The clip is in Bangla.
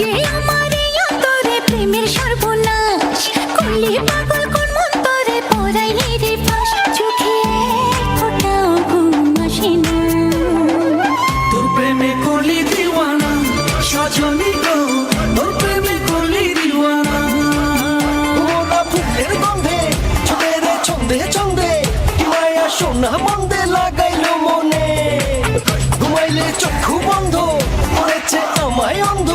যে আমার এই অন্তরে প্রেমের সর্বনাশ করলি পাগল কোন মন্তরে পরাইলি রে ফাঁস চোখে এক ফোঁটাও ঘুম আসে না তোর প্রেমে করলি দিওয়ানা সজনী গো তোর প্রেমে করলি দিওয়ানা ওরা ফুলের গন্ধে ছুটে রে ছন্দে ছন্দে কি মায়া সোনা মন্দে লাগাইলো মনে ঘুমাইলে চক্ষু বন্ধ করেছে আমায় অন্ধ